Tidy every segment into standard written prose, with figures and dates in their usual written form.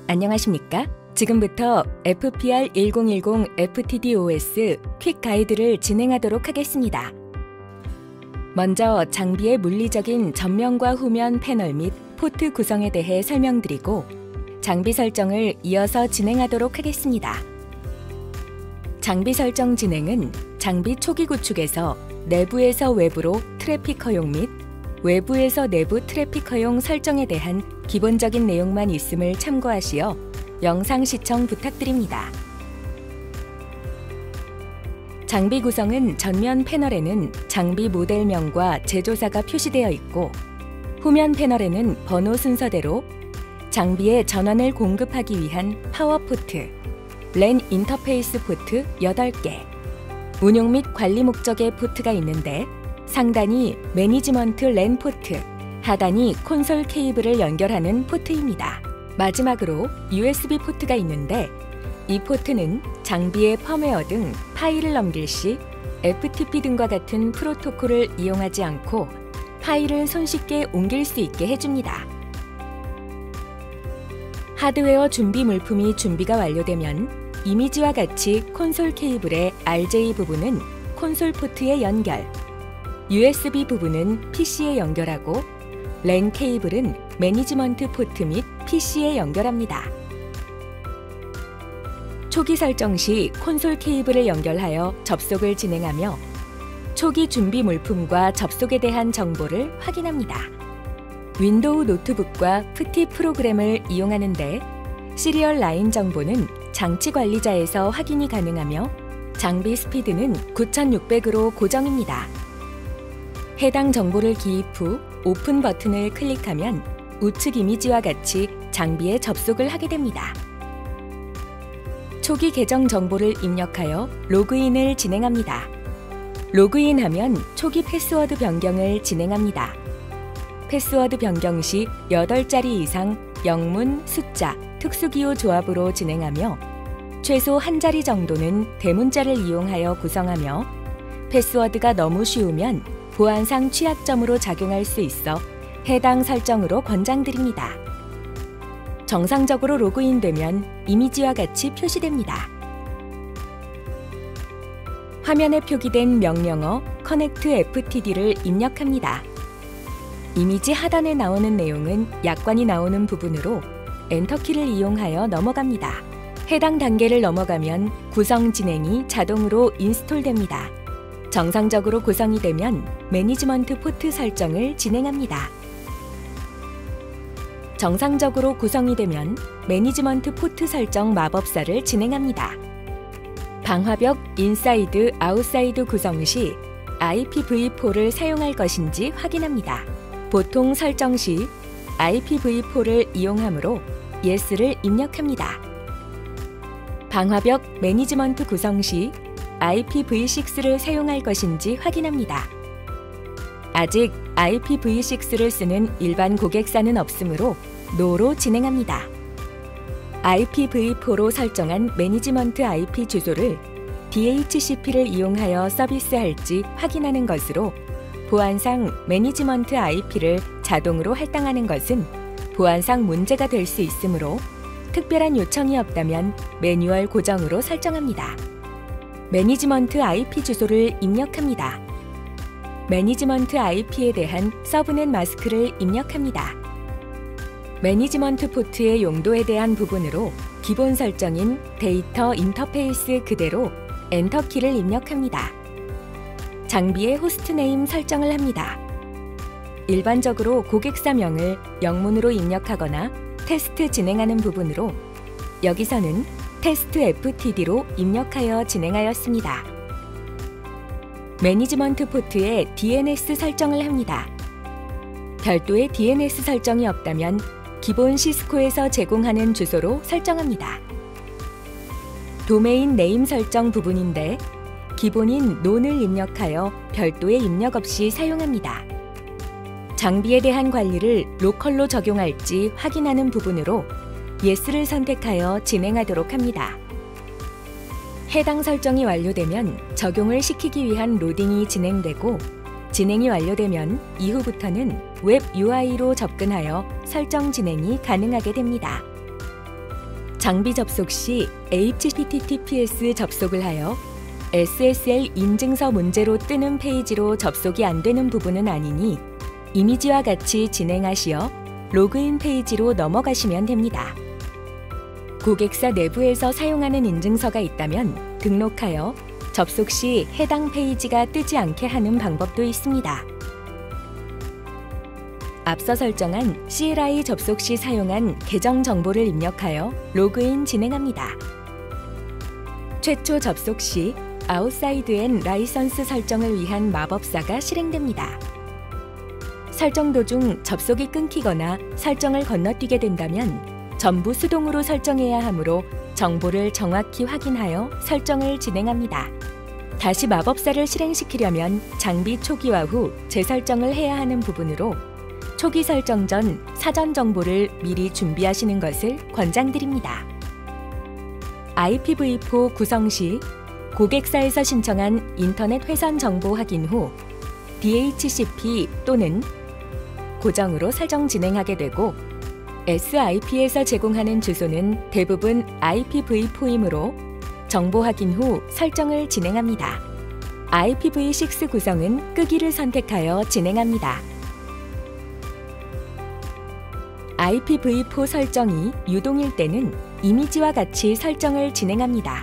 안녕하십니까? 지금부터 FPR 1010 FTDOS 퀵 가이드를 진행하도록 하겠습니다. 먼저 장비의 물리적인 전면과 후면 패널 및 포트 구성에 대해 설명드리고 장비 설정을 이어서 진행하도록 하겠습니다. 장비 설정 진행은 장비 초기 구축에서 내부에서 외부로 트래픽 허용 및 외부에서 내부 트래픽 허용 설정에 대한 기본적인 내용만 있음을 참고하시어 영상 시청 부탁드립니다. 장비 구성은 전면 패널에는 장비 모델명과 제조사가 표시되어 있고 후면 패널에는 번호 순서대로 장비에 전원을 공급하기 위한 파워 포트, 랜 인터페이스 포트 8개, 운용 및 관리 목적의 포트가 있는데 상단이 매니지먼트 랜 포트, 하단이 콘솔 케이블을 연결하는 포트입니다. 마지막으로 USB 포트가 있는데 이 포트는 장비의 펌웨어 등 파일을 넘길 시 FTP 등과 같은 프로토콜을 이용하지 않고 파일을 손쉽게 옮길 수 있게 해줍니다. 하드웨어 준비 물품이 준비가 완료되면 이미지와 같이 콘솔 케이블의 RJ 부분은 콘솔 포트에 연결, USB 부분은 PC에 연결하고 랜 케이블은 매니지먼트 포트 및 PC에 연결합니다. 초기 설정 시 콘솔 케이블을 연결하여 접속을 진행하며 초기 준비 물품과 접속에 대한 정보를 확인합니다. 윈도우 노트북과 FT 프로그램을 이용하는데 시리얼 라인 정보는 장치 관리자에서 확인이 가능하며 장비 스피드는 9600으로 고정입니다. 해당 정보를 기입 후 오픈 버튼을 클릭하면 우측 이미지와 같이 장비에 접속을 하게 됩니다. 초기 계정 정보를 입력하여 로그인을 진행합니다. 로그인하면 초기 패스워드 변경을 진행합니다. 패스워드 변경 시 8자리 이상 영문, 숫자, 특수기호 조합으로 진행하며 최소 1자리 정도는 대문자를 이용하여 구성하며 패스워드가 너무 쉬우면 보안상 취약점으로 작용할 수 있어 해당 설정으로 권장드립니다. 정상적으로 로그인되면 이미지와 같이 표시됩니다. 화면에 표기된 명령어 Connect FTD를 입력합니다. 이미지 하단에 나오는 내용은 약관이 나오는 부분으로 엔터키를 이용하여 넘어갑니다. 해당 단계를 넘어가면 구성 진행이 자동으로 인스톨됩니다. 정상적으로 구성이 되면 매니지먼트 포트 설정을 진행합니다. 정상적으로 구성이 되면 매니지먼트 포트 설정 마법사를 진행합니다. 방화벽 인사이드, 아웃사이드 구성 시 IPv4를 사용할 것인지 확인합니다. 보통 설정 시 IPv4를 이용하므로 Yes를 입력합니다. 방화벽 매니지먼트 구성 시 IPv6를 사용할 것인지 확인합니다. 아직 IPv6를 쓰는 일반 고객사는 없으므로 NO로 진행합니다. IPv4로 설정한 매니지먼트 IP 주소를 DHCP를 이용하여 서비스할지 확인하는 것으로 보안상 매니지먼트 IP를 자동으로 할당하는 것은 보안상 문제가 될 수 있으므로 특별한 요청이 없다면 매뉴얼 고정으로 설정합니다. 매니지먼트 IP 주소를 입력합니다. 매니지먼트 IP에 대한 서브넷 마스크를 입력합니다. 매니지먼트 포트의 용도에 대한 부분으로 기본 설정인 데이터 인터페이스 그대로 엔터키를 입력합니다. 장비의 호스트네임 설정을 합니다. 일반적으로 고객사명을 영문으로 입력하거나 테스트 진행하는 부분으로 여기서는 테스트 FTD로 입력하여 진행하였습니다. 매니지먼트 포트에 DNS 설정을 합니다. 별도의 DNS 설정이 없다면 기본 시스코에서 제공하는 주소로 설정합니다. 도메인 네임 설정 부분인데 기본인 논을 입력하여 별도의 입력 없이 사용합니다. 장비에 대한 관리를 로컬로 적용할지 확인하는 부분으로 Yes를 선택하여 진행하도록 합니다. 해당 설정이 완료되면 적용을 시키기 위한 로딩이 진행되고 진행이 완료되면 이후부터는 웹 UI로 접근하여 설정 진행이 가능하게 됩니다. 장비 접속 시 HTTPS 접속을 하여 SSL 인증서 문제로 뜨는 페이지로 접속이 안 되는 부분은 아니니 이미지와 같이 진행하시어 로그인 페이지로 넘어가시면 됩니다. 고객사 내부에서 사용하는 인증서가 있다면 등록하여 접속 시 해당 페이지가 뜨지 않게 하는 방법도 있습니다. 앞서 설정한 CLI 접속 시 사용한 계정 정보를 입력하여 로그인 진행합니다. 최초 접속 시 아웃사이드 앤 라이선스 설정을 위한 마법사가 실행됩니다. 설정 도중 접속이 끊기거나 설정을 건너뛰게 된다면 전부 수동으로 설정해야 하므로 정보를 정확히 확인하여 설정을 진행합니다. 다시 마법사를 실행시키려면 장비 초기화 후 재설정을 해야 하는 부분으로 초기 설정 전 사전 정보를 미리 준비하시는 것을 권장드립니다. IPv4 구성 시 고객사에서 신청한 인터넷 회선 정보 확인 후 DHCP 또는 고정으로 설정 진행하게 되고 SIP에서 제공하는 주소는 대부분 IPv4이므로 정보 확인 후 설정을 진행합니다. IPv6 구성은 끄기를 선택하여 진행합니다. IPv4 설정이 유동일 때는 이미지와 같이 설정을 진행합니다.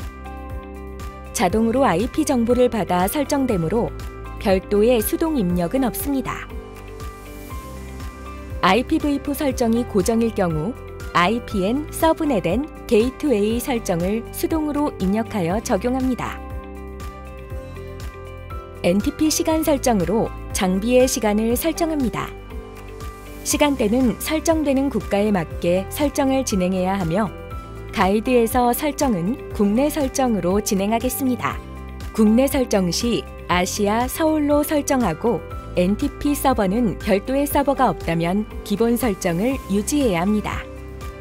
자동으로 IP 정보를 받아 설정되므로 별도의 수동 입력은 없습니다. IPv4 설정이 고정일 경우 IPN, 서브넷, 게이트웨이 설정을 수동으로 입력하여 적용합니다. NTP 시간 설정으로 장비의 시간을 설정합니다. 시간대는 설정되는 국가에 맞게 설정을 진행해야 하며 가이드에서 설정은 국내 설정으로 진행하겠습니다. 국내 설정 시 아시아 서울로 설정하고 NTP 서버는 별도의 서버가 없다면 기본 설정을 유지해야 합니다.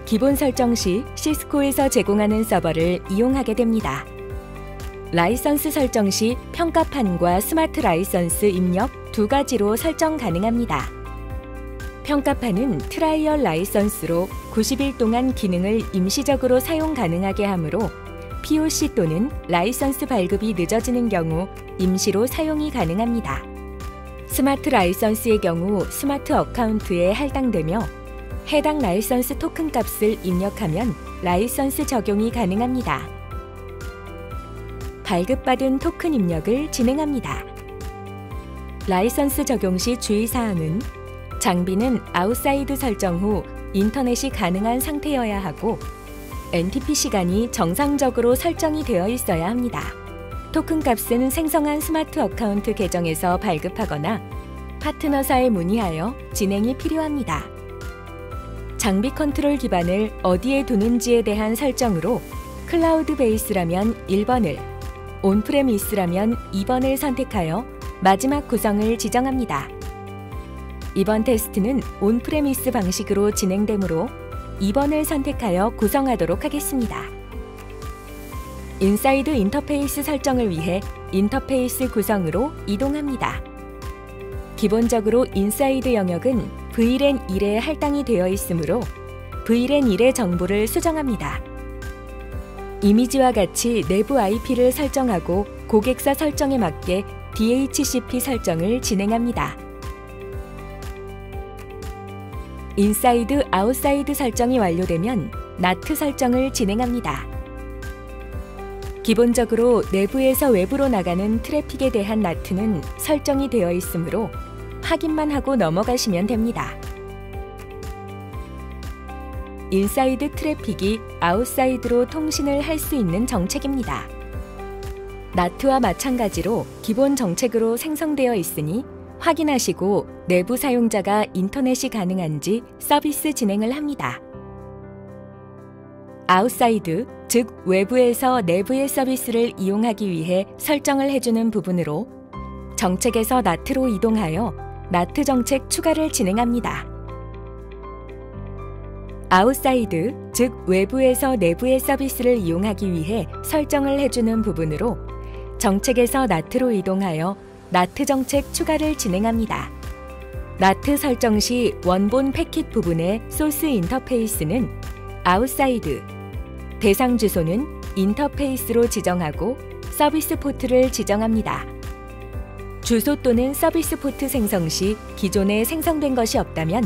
기본 설정 시 시스코에서 제공하는 서버를 이용하게 됩니다. 라이선스 설정 시 평가판과 스마트 라이선스 입력 두 가지로 설정 가능합니다. 평가판은 트라이얼 라이선스로 90일 동안 기능을 임시적으로 사용 가능하게 하므로 POC 또는 라이선스 발급이 늦어지는 경우 임시로 사용이 가능합니다. 스마트 라이선스의 경우 스마트 어카운트에 할당되며 해당 라이선스 토큰 값을 입력하면 라이선스 적용이 가능합니다. 발급받은 토큰 입력을 진행합니다. 라이선스 적용 시 주의사항은 장비는 아웃사이드 설정 후 인터넷이 가능한 상태여야 하고 NTP 시간이 정상적으로 설정이 되어 있어야 합니다. 토큰 값은 생성한 스마트 어카운트 계정에서 발급하거나 파트너사에 문의하여 진행이 필요합니다. 장비 컨트롤 기반을 어디에 두는지에 대한 설정으로 클라우드 베이스라면 1번을, 온프레미스라면 2번을 선택하여 마지막 구성을 지정합니다. 이번 테스트는 온프레미스 방식으로 진행되므로 2번을 선택하여 구성하도록 하겠습니다. 인사이드 인터페이스 설정을 위해 인터페이스 구성으로 이동합니다. 기본적으로 인사이드 영역은 VLAN 1에 할당이 되어 있으므로 VLAN 1의 정보를 수정합니다. 이미지와 같이 내부 IP를 설정하고 고객사 설정에 맞게 DHCP 설정을 진행합니다. 인사이드, 아웃사이드 설정이 완료되면 NAT 설정을 진행합니다. 기본적으로 내부에서 외부로 나가는 트래픽에 대한 NAT는 설정이 되어 있으므로 확인만 하고 넘어가시면 됩니다. 인사이드 트래픽이 아웃사이드로 통신을 할 수 있는 정책입니다. NAT와 마찬가지로 기본 정책으로 생성되어 있으니 확인하시고 내부 사용자가 인터넷이 가능한지 서비스 진행을 합니다. 아웃사이드, 즉 외부에서 내부의 서비스를 이용하기 위해 설정을 해주는 부분으로 정책에서 NAT로 이동하여 NAT 정책 추가를 진행합니다. 아웃사이드, 즉 외부에서 내부의 서비스를 이용하기 위해 설정을 해주는 부분으로 정책에서 NAT로 이동하여 NAT 정책 추가를 진행합니다. NAT 설정 시 원본 패킷 부분의 소스 인터페이스는 아웃사이드, 대상 주소는 인터페이스로 지정하고 서비스 포트를 지정합니다. 주소 또는 서비스 포트 생성 시 기존에 생성된 것이 없다면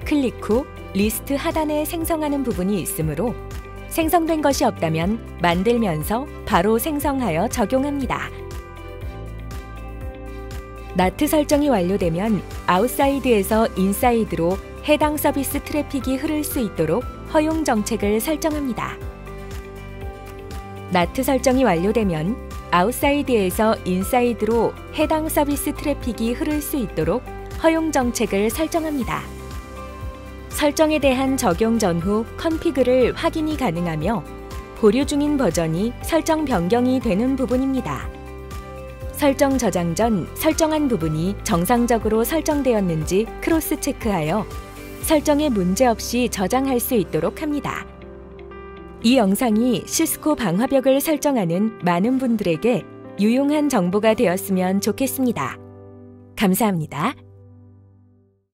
클릭 후 리스트 하단에 생성하는 부분이 있으므로 생성된 것이 없다면 만들면서 바로 생성하여 적용합니다. 나트 설정이 완료되면 아웃사이드에서 인사이드로 해당 서비스 트래픽이 흐를 수 있도록 허용 정책을 설정합니다. 나트 설정이 완료되면 아웃사이드에서 인사이드로 해당 서비스 트래픽이 흐를 수 있도록 허용 정책을 설정합니다. 설정에 대한 적용 전후 컨피그를 확인이 가능하며 보류 중인 버전이 설정 변경이 되는 부분입니다. 설정 저장 전 설정한 부분이 정상적으로 설정되었는지 크로스 체크하여 설정에 문제없이 저장할 수 있도록 합니다. 이 영상이 시스코 방화벽을 설정하는 많은 분들에게 유용한 정보가 되었으면 좋겠습니다. 감사합니다.